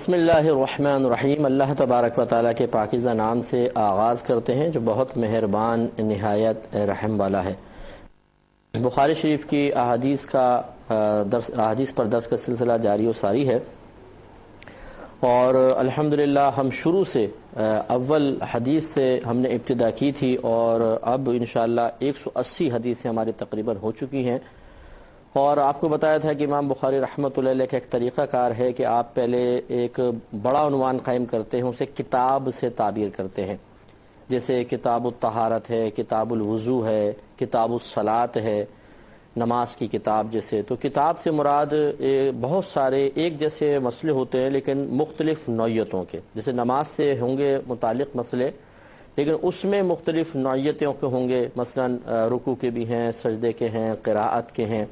بسم اللہ الرحمن الرحیم۔ اللہ تبارک و تعالیٰ کے پاکیزہ نام سے آغاز کرتے ہیں جو بہت مہربان نہایت رحم والا ہے۔ بخاری شریف کی احادیث پر درس کا سلسلہ جاری و ساری ہے، اور الحمدللہ ہم شروع سے اول حدیث سے ہم نے ابتدا کی تھی، اور اب انشاءاللہ 180 حدیثیں ہماری تقریباً ہو چکی ہیں۔ اور آپ کو بتایا تھا کہ امام بخاری رحمۃ اللہ علیہ کا ایک طریقہ کار ہے کہ آپ پہلے ایک بڑا عنوان قائم کرتے ہیں، اسے کتاب سے تعبیر کرتے ہیں، جیسے کتاب الطہارت ہے، کتاب الوضو ہے، کتاب الصلاۃ ہے، نماز کی کتاب جیسے۔ تو کتاب سے مراد بہت سارے ایک جیسے مسئلے ہوتے ہیں لیکن مختلف نوعیتوں کے، جیسے نماز سے ہوں گے متعلق مسئلے لیکن اس میں مختلف نوعیتوں کے ہوں گے، مثلا رکوع کے بھی ہیں، سجدے کے ہیں، قراءت کے ہیں۔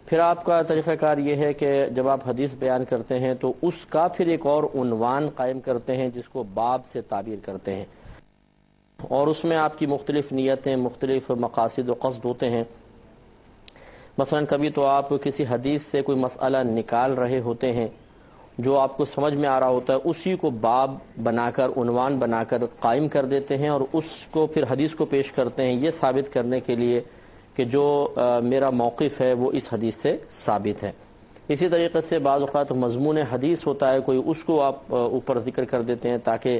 پھر آپ کا طریقہ کار یہ ہے کہ جب آپ حدیث بیان کرتے ہیں تو اس کا پھر ایک اور عنوان قائم کرتے ہیں جس کو باب سے تعبیر کرتے ہیں، اور اس میں آپ کی مختلف نیتیں، مختلف مقاصد و قصد ہوتے ہیں۔ مثلا کبھی تو آپ کسی حدیث سے کوئی مسئلہ نکال رہے ہوتے ہیں جو آپ کو سمجھ میں آ رہا ہوتا ہے، اسی کو باب بنا کر، عنوان بنا کر قائم کر دیتے ہیں، اور اس کو پھر حدیث کو پیش کرتے ہیں یہ ثابت کرنے کے لیے کہ جو میرا موقف ہے وہ اس حدیث سے ثابت ہے۔ اسی طریقے سے بعض اوقات مضمون حدیث ہوتا ہے کوئی، اس کو آپ اوپر ذکر کر دیتے ہیں تاکہ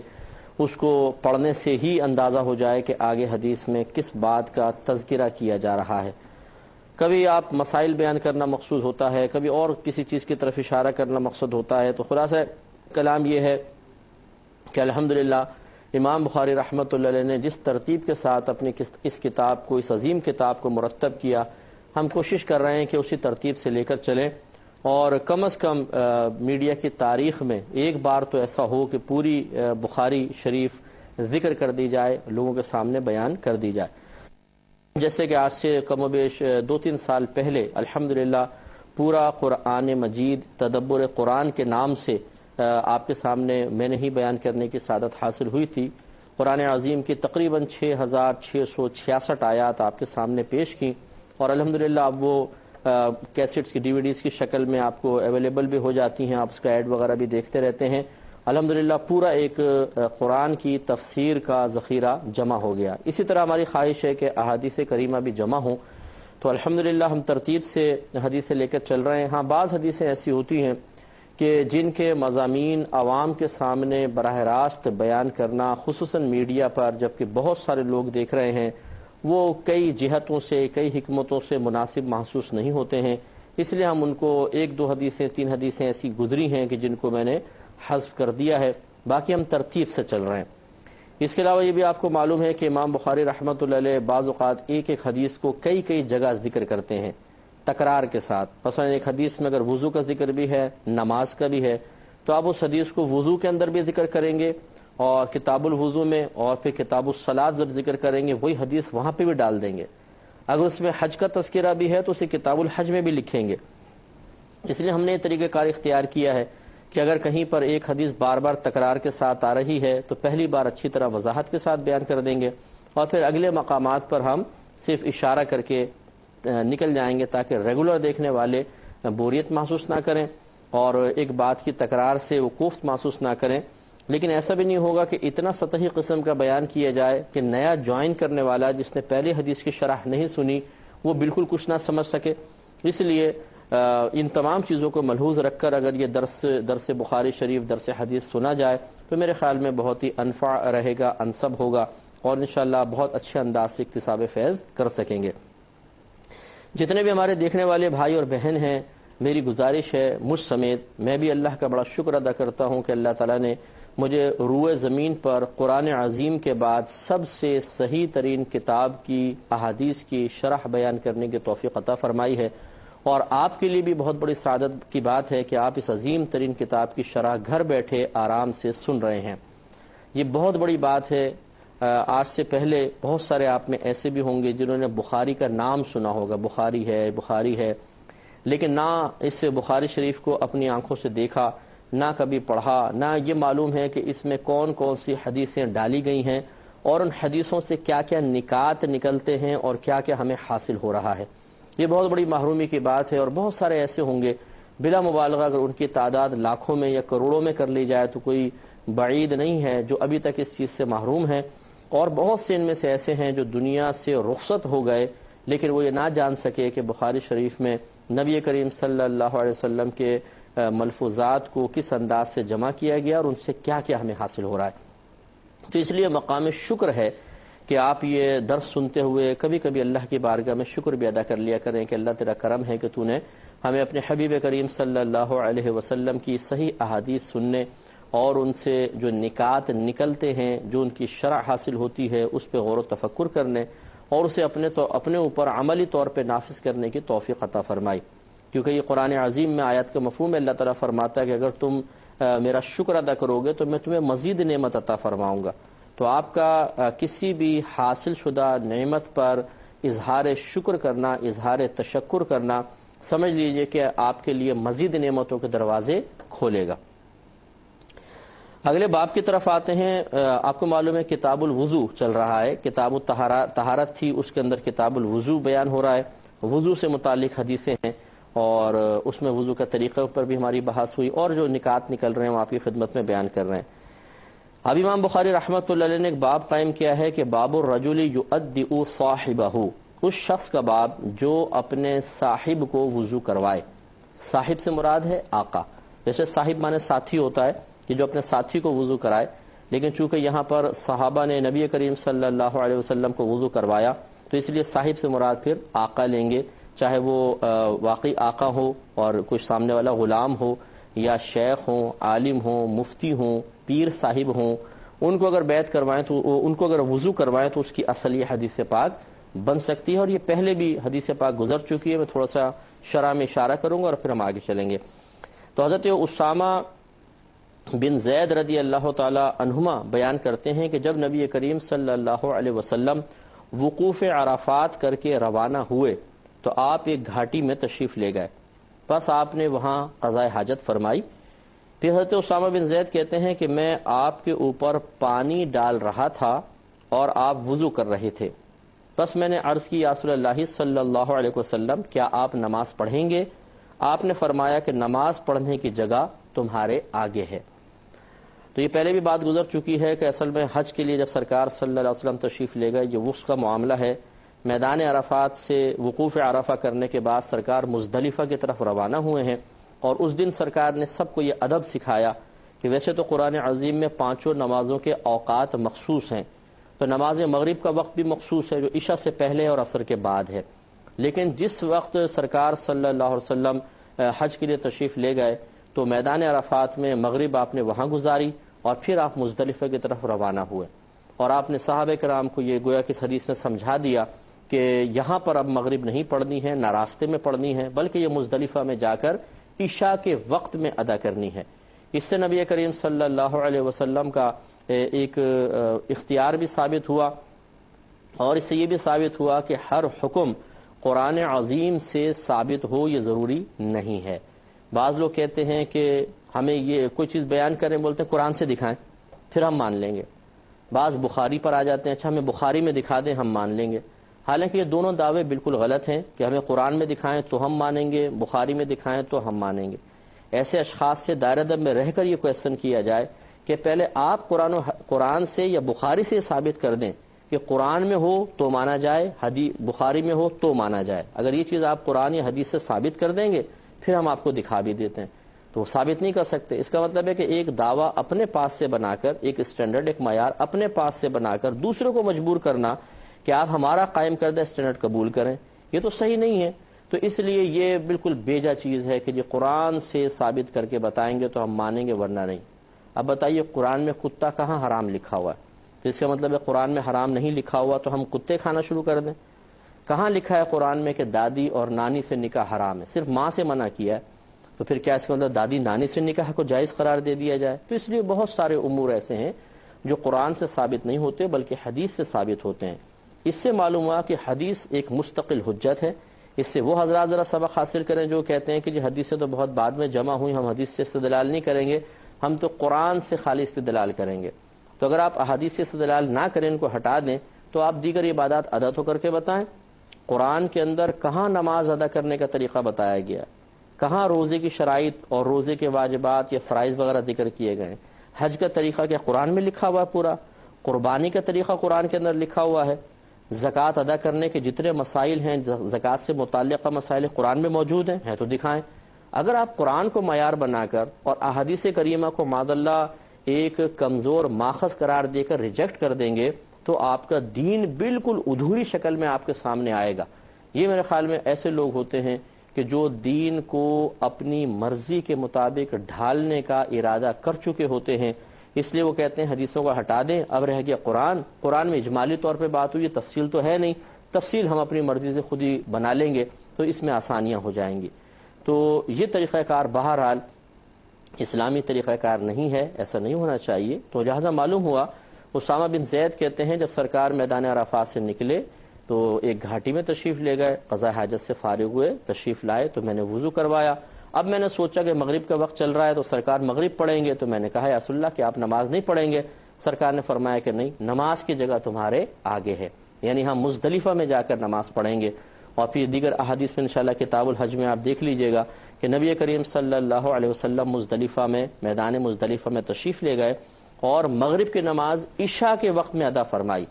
اس کو پڑھنے سے ہی اندازہ ہو جائے کہ آگے حدیث میں کس بات کا تذکرہ کیا جا رہا ہے۔ کبھی آپ مسائل بیان کرنا مقصود ہوتا ہے، کبھی اور کسی چیز کی طرف اشارہ کرنا مقصد ہوتا ہے۔ تو خلاصہ کلام یہ ہے کہ الحمدللہ امام بخاری رحمۃ اللہ علیہ نے جس ترتیب کے ساتھ اپنی اس کتاب کو، اس عظیم کتاب کو مرتب کیا، ہم کوشش کر رہے ہیں کہ اسی ترتیب سے لے کر چلیں، اور کم از کم میڈیا کی تاریخ میں ایک بار تو ایسا ہو کہ پوری بخاری شریف ذکر کر دی جائے، لوگوں کے سامنے بیان کر دی جائے۔ جیسے کہ آج سے کم و بیش 2-3 سال پہلے الحمدللہ پورا قرآن مجید تدبر قرآن کے نام سے آپ کے سامنے میں نے ہی بیان کرنے کی سعادت حاصل ہوئی تھی۔ قرآن عظیم کی تقریباً 6666 آیات آپ کے سامنے پیش کی، اور الحمدللہ اب وہ کیسٹس کی DVDs کی شکل میں آپ کو اویلیبل بھی ہو جاتی ہیں، آپ اس کا ایڈ وغیرہ بھی دیکھتے رہتے ہیں۔ الحمدللہ پورا ایک قرآن کی تفسیر کا ذخیرہ جمع ہو گیا۔ اسی طرح ہماری خواہش ہے کہ احادیث کریمہ بھی جمع ہوں، تو الحمدللہ ہم ترتیب سے حدیثیں لے کر چل رہے ہیں۔ ہاں بعض حدیثیں ایسی ہوتی ہیں کہ جن کے مضامین عوام کے سامنے براہ راست بیان کرنا، خصوصاً میڈیا پر جبکہ بہت سارے لوگ دیکھ رہے ہیں، وہ کئی جہتوں سے، کئی حکمتوں سے مناسب محسوس نہیں ہوتے ہیں، اس لیے ہم ان کو 1-2 حدیثیں، 3 حدیثیں ایسی گزری ہیں کہ جن کو میں نے حذف کر دیا ہے، باقی ہم ترتیب سے چل رہے ہیں۔ اس کے علاوہ یہ بھی آپ کو معلوم ہے کہ امام بخاری رحمۃ اللہ علیہ بعض اوقات ایک حدیث کو کئی جگہ ذکر کرتے ہیں تکرار کے ساتھ۔ مثلا ایک حدیث میں اگر وضو کا ذکر بھی ہے، نماز کا بھی ہے، تو آپ اس حدیث کو وضو کے اندر بھی ذکر کریں گے اور کتاب الوضو میں، اور پھر کتاب الصلاۃ جب ذکر کریں گے وہی حدیث وہاں پہ بھی ڈال دیں گے۔ اگر اس میں حج کا تذکرہ بھی ہے تو اسے کتاب الحج میں بھی لکھیں گے۔ اس لیے ہم نے یہ طریقہ کار اختیار کیا ہے کہ اگر کہیں پر ایک حدیث بار بار تکرار کے ساتھ آ رہی ہے تو پہلی بار اچھی طرح وضاحت کے ساتھ بیان کر دیں گے، اور پھر اگلے مقامات پر ہم صرف اشارہ کر کے نکل جائیں گے تاکہ ریگولر دیکھنے والے بوریت محسوس نہ کریں اور ایک بات کی تکرار سے وقوف محسوس نہ کریں۔ لیکن ایسا بھی نہیں ہوگا کہ اتنا سطحی قسم کا بیان کیا جائے کہ نیا جوائن کرنے والا جس نے پہلے حدیث کی شرح نہیں سنی وہ بالکل کچھ نہ سمجھ سکے۔ اس لیے ان تمام چیزوں کو ملحوظ رکھ کر اگر یہ درس بخاری شریف، درس حدیث سنا جائے تو میرے خیال میں بہت ہی انفع رہے گا، انسب ہوگا، اور انشاءاللہ بہت اچھے انداز سے اکتساب فیض کر سکیں گے۔ جتنے بھی ہمارے دیکھنے والے بھائی اور بہن ہیں، میری گزارش ہے مجھ سمیت، میں بھی اللہ کا بڑا شکر ادا کرتا ہوں کہ اللہ تعالیٰ نے مجھے روئے زمین پر قرآن عظیم کے بعد سب سے صحیح ترین کتاب کی احادیث کی شرح بیان کرنے کی توفیق عطا فرمائی ہے، اور آپ کے لیے بھی بہت بڑی سعادت کی بات ہے کہ آپ اس عظیم ترین کتاب کی شرح گھر بیٹھے آرام سے سن رہے ہیں۔ یہ بہت بڑی بات ہے۔ آج سے پہلے بہت سارے آپ میں ایسے بھی ہوں گے جنہوں نے بخاری کا نام سنا ہوگا، بخاری ہے، لیکن نہ اس سے بخاری شریف کو اپنی آنکھوں سے دیکھا، نہ کبھی پڑھا، نہ یہ معلوم ہے کہ اس میں کون کون سی حدیثیں ڈالی گئی ہیں اور ان حدیثوں سے کیا کیا نکات نکلتے ہیں اور کیا کیا ہمیں حاصل ہو رہا ہے۔ یہ بہت بڑی محرومی کی بات ہے، اور بہت سارے ایسے ہوں گے بلا مبالغہ اگر ان کی تعداد لاکھوں میں یا کروڑوں میں کر لی جائے تو کوئی بعید نہیں ہے جو ابھی تک اس چیز سے محروم ہیں، اور بہت سے ان میں سے ایسے ہیں جو دنیا سے رخصت ہو گئے لیکن وہ یہ نہ جان سکے کہ بخاری شریف میں نبی کریم صلی اللہ علیہ وسلم کے ملفوظات کو کس انداز سے جمع کیا گیا اور ان سے کیا کیا ہمیں حاصل ہو رہا ہے۔ تو اس لیے مقام شکر ہے کہ آپ یہ درس سنتے ہوئے کبھی کبھی اللہ کی بارگاہ میں شکر بھی ادا کر لیا کریں کہ اللہ تیرا کرم ہے کہ تو نے ہمیں اپنے حبیب کریم صلی اللہ علیہ وسلم کی صحیح احادیث سننے اور ان سے جو نکات نکلتے ہیں، جو ان کی شرح حاصل ہوتی ہے، اس پہ غور و تفکر کرنے اور اسے اپنے اوپر عملی طور پہ نافذ کرنے کی توفیق عطا فرمائی، کیونکہ یہ قرآن عظیم میں آیت کا مفہوم ہے۔ اللہ تعالیٰ فرماتا ہے کہ اگر تم میرا شکر ادا کرو گے تو میں تمہیں مزید نعمت عطا فرماؤں گا۔ تو آپ کا کسی بھی حاصل شدہ نعمت پر اظہار شکر کرنا، اظہار تشکر کرنا، سمجھ لیجئے کہ آپ کے لیے مزید نعمتوں کے دروازے کھولے گا۔ اگلے باب کی طرف آتے ہیں۔ آپ کو معلوم ہے کتاب الوضو چل رہا ہے، کتاب الطہارت تھی، اس کے اندر کتاب الوضو بیان ہو رہا ہے۔ وضو سے متعلق حدیثیں ہیں اور اس میں وضو کا طریقہ پر بھی ہماری بحث ہوئی، اور جو نکات نکل رہے ہیں وہ آپ کی خدمت میں بیان کر رہے ہیں۔ اب امام بخاری رحمۃ اللہ علیہ نے ایک باب قائم کیا ہے کہ باب الرجل یؤدئ صاحبہ، اس شخص کا باب جو اپنے صاحب کو وضو کروائے۔ صاحب سے مراد ہے آقا، جیسے صاحب مانے ساتھی ہوتا ہے کہ جو اپنے ساتھی کو وضو کرائے، لیکن چونکہ یہاں پر صحابہ نے نبی کریم صلی اللہ علیہ وسلم کو وضو کروایا تو اس لیے صاحب سے مراد پھر آقا لیں گے، چاہے وہ واقعی آقا ہو اور کچھ سامنے والا غلام ہو، یا شیخ ہوں، عالم ہوں، مفتی ہوں، پیر صاحب ہوں، ان کو اگر بیعت کروائیں تو ان کو اگر وضو کروائیں تو اس کی اصل یہ حدیث پاک بن سکتی ہے، اور یہ پہلے بھی حدیث پاک گزر چکی ہے۔ میں تھوڑا سا شرح میں اشارہ کروں گا اور پھر ہم آگے چلیں گے۔ تو حضرت اسامہ بن زید رضی اللہ تعالی عنہما بیان کرتے ہیں کہ جب نبی کریم صلی اللہ علیہ وسلم وقوف عرفات کر کے روانہ ہوئے تو آپ ایک گھاٹی میں تشریف لے گئے، بس آپ نے وہاں قضاء حاجت فرمائی۔ پھر حضرت اسامہ بن زید کہتے ہیں کہ میں آپ کے اوپر پانی ڈال رہا تھا اور آپ وضو کر رہے تھے، بس میں نے عرض کی یا رسول اللہ صلی اللہ علیہ وسلم کیا آپ نماز پڑھیں گے؟ آپ نے فرمایا کہ نماز پڑھنے کی جگہ تمہارے آگے ہے۔ تو یہ پہلے بھی بات گزر چکی ہے کہ اصل میں حج کے لیے جب سرکار صلی اللہ علیہ وسلم تشریف لے گئے، یہ وقت کا معاملہ ہے۔ میدان عرفات سے وقوف عرفہ کرنے کے بعد سرکار مزدلفہ کی طرف روانہ ہوئے ہیں، اور اس دن سرکار نے سب کو یہ ادب سکھایا کہ ویسے تو قرآن عظیم میں 5 نمازوں کے اوقات مخصوص ہیں، تو نماز مغرب کا وقت بھی مخصوص ہے جو عشاء سے پہلے اور عصر کے بعد ہے، لیکن جس وقت سرکار صلی اللہ علیہ وسلم حج کے لیے تشریف لے گئے تو میدان عرفات میں مغرب آپ نے وہاں گزاری اور پھر آپ مزدلفہ کی طرف روانہ ہوئے، اور آپ نے صحابہ کرام کو یہ گویا کہ اس حدیث میں سمجھا دیا کہ یہاں پر اب مغرب نہیں پڑھنی ہے، نہ راستے میں پڑھنی ہے، بلکہ یہ مزدلفہ میں جا کر عشاء کے وقت میں ادا کرنی ہے۔ اس سے نبی کریم صلی اللہ علیہ وسلم کا ایک اختیار بھی ثابت ہوا، اور اس سے یہ بھی ثابت ہوا کہ ہر حکم قرآن عظیم سے ثابت ہو یہ ضروری نہیں ہے۔ بعض لوگ کہتے ہیں کہ ہمیں یہ کوئی چیز بیان کریں، بولتے ہیں قرآن سے دکھائیں پھر ہم مان لیں گے۔ بعض بخاری پر آ جاتے ہیں، اچھا ہمیں بخاری میں دکھا دیں ہم مان لیں گے۔ حالانکہ یہ دونوں دعوے بالکل غلط ہیں کہ ہمیں قرآن میں دکھائیں تو ہم مانیں گے، بخاری میں دکھائیں تو ہم مانیں گے۔ ایسے اشخاص سے دائرہ ادب میں رہ کر یہ کویسچن کیا جائے کہ پہلے آپ قرآن سے یا بخاری سے ثابت کر دیں کہ قرآن میں ہو تو مانا جائے، بخاری میں ہو تو مانا جائے۔ اگر یہ چیز آپ قرآن یا حدیث سے ثابت کر دیں گے پھر ہم آپ کو دکھا بھی دیتے ہیں، تو وہ ثابت نہیں کر سکتے۔ اس کا مطلب ہے کہ ایک دعویٰ اپنے پاس سے بنا کر، ایک اسٹینڈرڈ، ایک معیار اپنے پاس سے بنا کر دوسروں کو مجبور کرنا کہ آپ ہمارا قائم کردہ اسٹینڈرڈ قبول کریں، یہ تو صحیح نہیں ہے۔ تو اس لیے یہ بالکل بیجا چیز ہے کہ جو قرآن سے ثابت کر کے بتائیں گے تو ہم مانیں گے ورنہ نہیں۔ اب بتائیے قرآن میں کتا کہاں حرام لکھا ہوا ہے؟ تو اس کا مطلب ہے قرآن میں حرام نہیں لکھا ہوا تو ہم کتے کھانا شروع کر دیں؟ کہاں لکھا ہے قرآن میں کہ دادی اور نانی سے نکاح حرام ہے؟ صرف ماں سے منع کیا ہے، تو پھر کیا اس کا مطلب دادی نانی سے نکاح کو جائز قرار دے دیا جائے؟ تو اس لیے بہت سارے امور ایسے ہیں جو قرآن سے ثابت نہیں ہوتے بلکہ حدیث سے ثابت ہوتے ہیں۔ اس سے معلوم ہوا کہ حدیث ایک مستقل حجت ہے۔ اس سے وہ حضرات ذرا سبق حاصل کریں جو کہتے ہیں کہ جی حدیثیں تو بہت بعد میں جمع ہوئی، ہم حدیث سے استدلال نہیں کریں گے، ہم تو قرآن سے خالی استدلال کریں گے۔ تو اگر آپ احادیث سے استدلال نہ کریں، ان کو ہٹا دیں، تو آپ دیگر عبادات ادا تو کر کے بتائیں۔ قرآن کے اندر کہاں نماز ادا کرنے کا طریقہ بتایا گیا؟ کہاں روزے کی شرائط اور روزے کے واجبات یا فرائض وغیرہ ذکر کیے گئے ہیں؟ حج کا طریقہ کیا قرآن میں لکھا ہوا ہے پورا؟ قربانی کا طریقہ قرآن کے اندر لکھا ہوا ہے؟ زکوٰۃ ادا کرنے کے جتنے مسائل ہیں، زکوٰۃ سے متعلقہ مسائل قرآن میں موجود ہیں تو دکھائیں۔ اگر آپ قرآن کو معیار بنا کر اور احادیث کریمہ کو معاذ اللہ ایک کمزور ماخذ قرار دے کر ریجیکٹ کر دیں گے تو آپ کا دین بالکل ادھوری شکل میں آپ کے سامنے آئے گا۔ یہ میرے خیال میں ایسے لوگ ہوتے ہیں کہ جو دین کو اپنی مرضی کے مطابق ڈھالنے کا ارادہ کر چکے ہوتے ہیں، اس لیے وہ کہتے ہیں حدیثوں کو ہٹا دیں، اب رہ گیا قرآن میں اجمالی طور پہ بات ہوئی، تفصیل تو ہے نہیں، تفصیل ہم اپنی مرضی سے خود ہی بنا لیں گے تو اس میں آسانیاں ہو جائیں گی۔ تو یہ طریقہ کار بہرحال اسلامی طریقہ کار نہیں ہے، ایسا نہیں ہونا چاہیے۔ تو لہٰذا معلوم ہوا اسامہ بن زید کہتے ہیں جب سرکار میدان عرفات سے نکلے تو ایک گھاٹی میں تشریف لے گئے، قضاء حاجت سے فارغ ہوئے، تشریف لائے تو میں نے وضو کروایا۔ اب میں نے سوچا کہ مغرب کا وقت چل رہا ہے تو سرکار مغرب پڑھیں گے، تو میں نے کہا یا رسول اللہ کہ آپ نماز نہیں پڑھیں گے؟ سرکار نے فرمایا کہ نہیں، نماز کی جگہ تمہارے آگے ہے، یعنی ہم مزدلفہ میں جا کر نماز پڑھیں گے۔ اور پھر دیگر احادیث میں انشاءاللہ کتاب الحج میں آپ دیکھ لیجئے گا کہ نبی کریم صلی اللہ علیہ وسلم مزدلفہ میں میدان مزدلفہ میں تشریف لے گئے اور مغرب کی نماز عشاء کے وقت میں ادا فرمائی،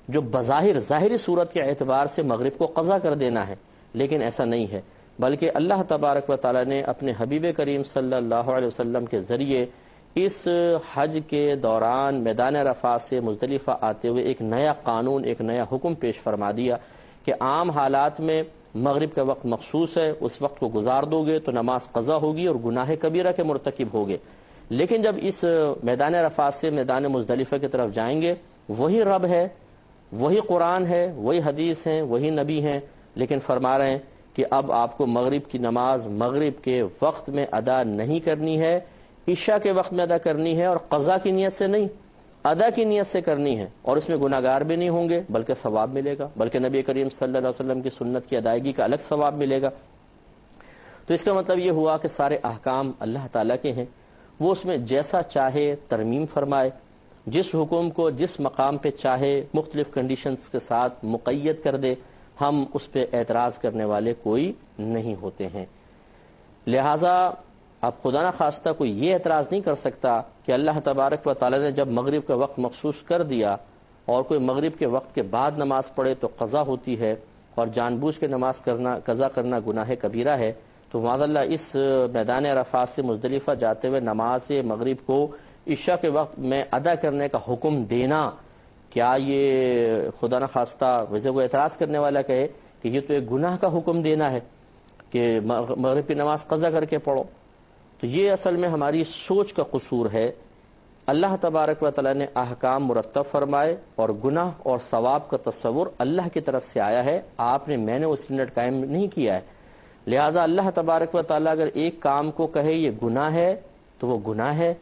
جو بظاہر ظاہری صورت کے اعتبار سے مغرب کو قضا کر دینا ہے، لیکن ایسا نہیں ہے، بلکہ اللہ تبارک و تعالی نے اپنے حبیب کریم صلی اللہ علیہ وسلم کے ذریعے اس حج کے دوران میدان عرفات سے مزدلفہ آتے ہوئے ایک نیا قانون، ایک نیا حکم پیش فرما دیا کہ عام حالات میں مغرب کا وقت مخصوص ہے، اس وقت کو گزار دو گے تو نماز قضا ہوگی اور گناہ کبیرہ کے مرتکب ہوگے، لیکن جب اس میدان عرفات سے میدان مزدلفہ کی طرف جائیں گے، وہی رب ہے، وہی قرآن ہے، وہی حدیث ہیں، وہی نبی ہیں، لیکن فرما رہے ہیں کہ اب آپ کو مغرب کی نماز مغرب کے وقت میں ادا نہیں کرنی ہے، عشاء کے وقت میں ادا کرنی ہے، اور قضا کی نیت سے نہیں، ادا کی نیت سے کرنی ہے، اور اس میں گناہگار بھی نہیں ہوں گے بلکہ ثواب ملے گا، بلکہ نبی کریم صلی اللہ علیہ وسلم کی سنت کی ادائیگی کا الگ ثواب ملے گا۔ تو اس کا مطلب یہ ہوا کہ سارے احکام اللہ تعالیٰ کے ہیں، وہ اس میں جیسا چاہے ترمیم فرمائے، جس حکم کو جس مقام پہ چاہے مختلف کنڈیشنز کے ساتھ مقید کر دے، ہم اس پہ اعتراض کرنے والے کوئی نہیں ہوتے ہیں۔ لہٰذا اب خدا نخواستہ کوئی یہ اعتراض نہیں کر سکتا کہ اللہ تبارک و تعالی نے جب مغرب کا وقت مخصوص کر دیا اور کوئی مغرب کے وقت کے بعد نماز پڑھے تو قضا ہوتی ہے، اور جان بوجھ کے نماز قضا کرنا گناہ کبیرہ ہے، تو معاذ اللہ اس میدان عرفات سے مزدلفہ جاتے ہوئے نماز مغرب کو عشاء کے وقت میں ادا کرنے کا حکم دینا، کیا یہ خدا نخواستہ ویسے کوئی اعتراض کرنے والا کہے کہ یہ تو ایک گناہ کا حکم دینا ہے کہ مغرب کی نماز قضا کر کے پڑھو؟ تو یہ اصل میں ہماری سوچ کا قصور ہے۔ اللہ تبارک و تعالی نے احکام مرتب فرمائے اور گناہ اور ثواب کا تصور اللہ کی طرف سے آیا ہے، آپ نے میں نے اس منٹ قائم نہیں کیا ہے، لہٰذا اللہ تبارک و تعالی اگر ایک کام کو کہے یہ گناہ ہے تو وہ گناہ ہے،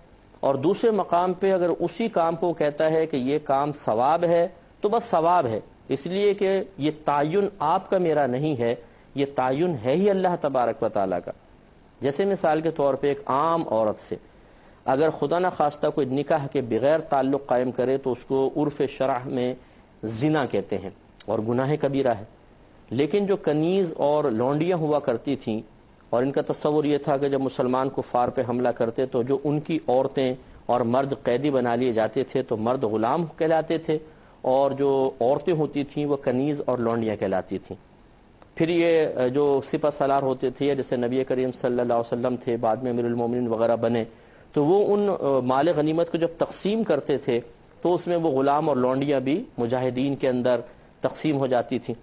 اور دوسرے مقام پہ اگر اسی کام کو کہتا ہے کہ یہ کام ثواب ہے تو بس ثواب ہے، اس لیے کہ یہ تعین آپ کا میرا نہیں ہے، یہ تعین ہے ہی اللہ تبارک و تعالی کا۔ جیسے مثال کے طور پہ ایک عام عورت سے اگر خدا نخواستہ کوئی نکاح کے بغیر تعلق قائم کرے تو اس کو عرف شرع میں زنا کہتے ہیں اور گناہ کبیرہ ہے، لیکن جو کنیز اور لونڈیاں ہوا کرتی تھیں اور ان کا تصور یہ تھا کہ جب مسلمان کفار پہ حملہ کرتے تو جو ان کی عورتیں اور مرد قیدی بنا لیے جاتے تھے تو مرد غلام کہلاتے تھے اور جو عورتیں ہوتی تھیں وہ کنیز اور لونڈیاں کہلاتی تھیں۔ پھر یہ جو سپہ سالار ہوتے تھے جیسے نبی کریم صلی اللہ علیہ وسلم تھے، بعد میں امیر المومنین وغیرہ بنے، تو وہ ان مال غنیمت کو جب تقسیم کرتے تھے تو اس میں وہ غلام اور لونڈیاں بھی مجاہدین کے اندر تقسیم ہو جاتی تھیں،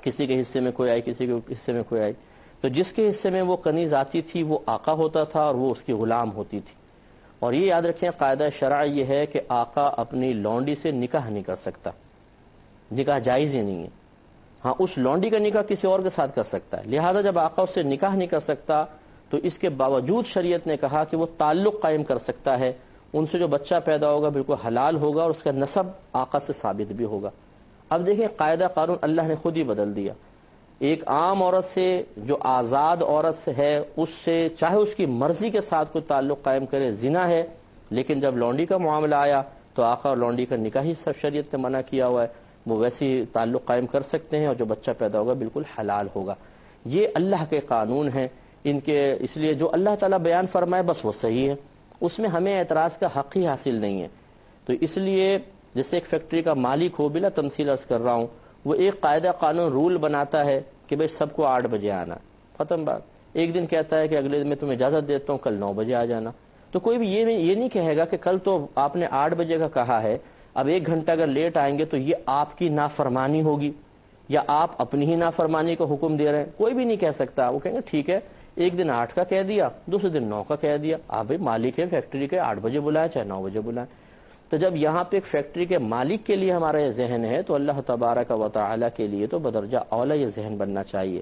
کسی کے حصے میں کوئی آئی، کسی کے حصے میں کوئی آئی، تو جس کے حصے میں وہ کنیز آتی تھی وہ آقا ہوتا تھا اور وہ اس کی غلام ہوتی تھی۔ اور یہ یاد رکھیں قاعدہ شرع یہ ہے کہ آقا اپنی لونڈی سے نکاح نہیں کر سکتا، نکاح جائز ہی نہیں ہے، ہاں اس لونڈی کا نکاح کسی اور کے ساتھ کر سکتا ہے، لہذا جب آقا اس سے نکاح نہیں کر سکتا تو اس کے باوجود شریعت نے کہا کہ وہ تعلق قائم کر سکتا ہے، ان سے جو بچہ پیدا ہوگا بالکل حلال ہوگا اور اس کا نسب آقا سے ثابت بھی ہوگا۔ اب دیکھیں قاعدہ قانون اللہ نے خود ہی بدل دیا، ایک عام عورت سے جو آزاد عورت سے ہے اس سے چاہے اس کی مرضی کے ساتھ کوئی تعلق قائم کرے زنا ہے، لیکن جب لونڈی کا معاملہ آیا تو آقا اور لونڈی کا نکاح ہی سب شریعت نے منع کیا ہوا ہے، وہ ویسی تعلق قائم کر سکتے ہیں اور جو بچہ پیدا ہوگا بالکل حلال ہوگا۔ یہ اللہ کے قانون ہیں، ان کے، اس لیے جو اللہ تعالیٰ بیان فرمائے بس وہ صحیح ہے، اس میں ہمیں اعتراض کا حق ہی حاصل نہیں ہے۔ تو اس لیے جیسے ایک فیکٹری کا مالک ہو، بلا تمثیل عرض کر رہا ہوں، وہ ایک قاعدہ قانون رول بناتا ہے کہ بھئی سب کو 8 بجے آنا، ختم بات۔ ایک دن کہتا ہے کہ اگلے دن میں تمہیں اجازت دیتا ہوں کل 9 بجے آ جانا، تو کوئی بھی یہ نہیں کہے گا کہ کل تو آپ نے 8 بجے کا کہا ہے، اب 1 گھنٹہ اگر لیٹ آئیں گے تو یہ آپ کی نافرمانی ہوگی یا آپ اپنی ہی نافرمانی کا حکم دے رہے ہیں، کوئی بھی نہیں کہہ سکتا۔ وہ کہیں گے ٹھیک ہے، ایک دن 8 کا کہہ دیا، دوسرے دن 9 کا کہہ دیا، آپ بھائی مالک ہے فیکٹری کے، 8 بجے بلائیں چاہے 9 بجے بلائیں۔ تو جب یہاں پہ ایک فیکٹری کے مالک کے لیے ہمارا یہ ذہن ہے تو اللہ تبارک و تعالی کے لیے تو بدرجہ اولا یہ ذہن بننا چاہیے۔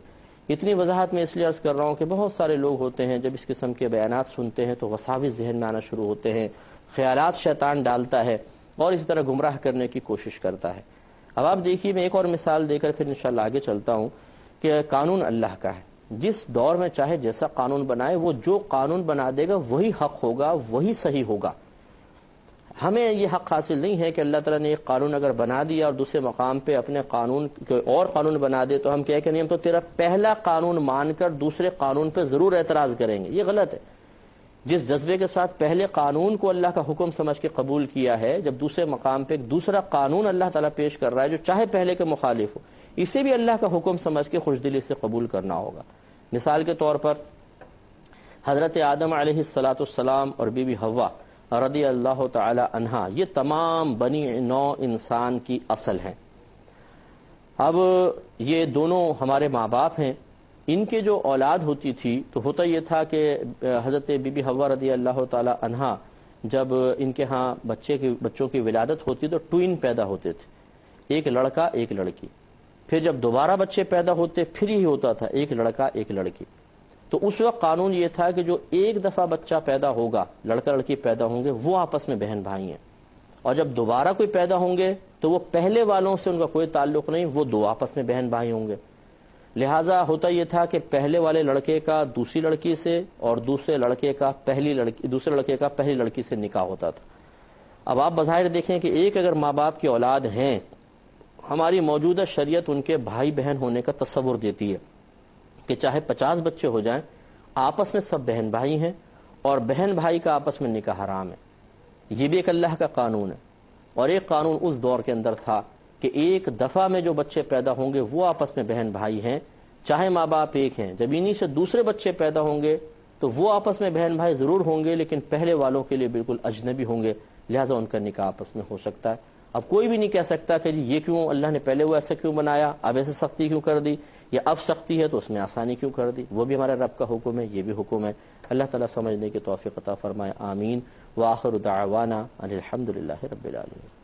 اتنی وضاحت میں اس لیے عرض کر رہا ہوں کہ بہت سارے لوگ ہوتے ہیں جب اس قسم کے بیانات سنتے ہیں تو وساوس ذہن میں آنا شروع ہوتے ہیں، خیالات شیطان ڈالتا ہے اور اسی طرح گمراہ کرنے کی کوشش کرتا ہے۔ اب آپ دیکھیے، میں ایک اور مثال دے کر پھر انشاءاللہ آگے چلتا ہوں کہ قانون اللہ کا ہے، جس دور میں چاہے جیسا قانون بنائے، وہ جو قانون بنا دے گا وہی حق ہوگا، وہی صحیح ہوگا۔ ہمیں یہ حق حاصل نہیں ہے کہ اللہ تعالیٰ نے ایک قانون اگر بنا دیا اور دوسرے مقام پہ اپنے قانون اور قانون بنا دے تو ہم کہہ کہ نہیں، ہم تو تیرا پہلا قانون مان کر دوسرے قانون پہ ضرور اعتراض کریں گے۔ یہ غلط ہے۔ جس جذبے کے ساتھ پہلے قانون کو اللہ کا حکم سمجھ کے قبول کیا ہے، جب دوسرے مقام پہ ایک دوسرا قانون اللہ تعالیٰ پیش کر رہا ہے جو چاہے پہلے کے مخالف ہو، اسے بھی اللہ کا حکم سمجھ کے خوشدلی سے قبول کرنا ہوگا۔ مثال کے طور پر حضرت آدم علیہ السلام اور بی بی حوا رضی اللہ تعالی عنہا، یہ تمام بنی نو انسان کی اصل ہیں۔ اب یہ دونوں ہمارے ماں باپ ہیں، ان کے جو اولاد ہوتی تھی تو ہوتا یہ تھا کہ حضرت بی بی حوا رضی اللہ تعالی عنہا جب ان کے ہاں بچوں کی ولادت ہوتی تو ٹوئن پیدا ہوتے تھے، ایک لڑکا ایک لڑکی۔ پھر جب دوبارہ بچے پیدا ہوتے پھر یہی ہوتا تھا، ایک لڑکا ایک لڑکی۔ تو اس وقت قانون یہ تھا کہ جو ایک دفعہ بچہ پیدا ہوگا، لڑکا لڑکی پیدا ہوں گے، وہ آپس میں بہن بھائی ہیں، اور جب دوبارہ کوئی پیدا ہوں گے تو وہ پہلے والوں سے ان کا کوئی تعلق نہیں، وہ دو آپس میں بہن بھائی ہوں گے۔ لہٰذا ہوتا یہ تھا کہ پہلے والے لڑکے کا دوسری لڑکی سے اور دوسرے لڑکے کا پہلی لڑکی سے نکاح ہوتا تھا۔ اب آپ بظاہر دیکھیں کہ ایک اگر ماں باپ کی اولاد ہیں، ہماری موجودہ شریعت ان کے بھائی بہن ہونے کا تصور دیتی ہے کہ چاہے 50 بچے ہو جائیں، آپس میں سب بہن بھائی ہیں اور بہن بھائی کا آپس میں نکاح حرام ہے۔ یہ بھی ایک اللہ کا قانون ہے۔ اور ایک قانون اس دور کے اندر تھا کہ ایک دفعہ میں جو بچے پیدا ہوں گے وہ آپس میں بہن بھائی ہیں، چاہے ماں باپ ایک ہیں۔ جب انہی سے دوسرے بچے پیدا ہوں گے تو وہ آپس میں بہن بھائی ضرور ہوں گے، لیکن پہلے والوں کے لیے بالکل اجنبی ہوں گے، لہٰذا ان کا نکاح آپس میں ہو سکتا ہے۔ اب کوئی بھی نہیں کہہ سکتا کہ جی یہ کیوں اللہ نے پہلے وہ ایسا کیوں بنایا، اب ایسے سختی کیوں کر دی، یا اب سختی ہے تو اس میں آسانی کیوں کر دی۔ وہ بھی ہمارے رب کا حکم ہے، یہ بھی حکم ہے۔ اللہ تعالیٰ سمجھنے کی توفیق عطا فرمائے، آمین۔ وآخر دعوانا ان الحمد للہ رب العالمین۔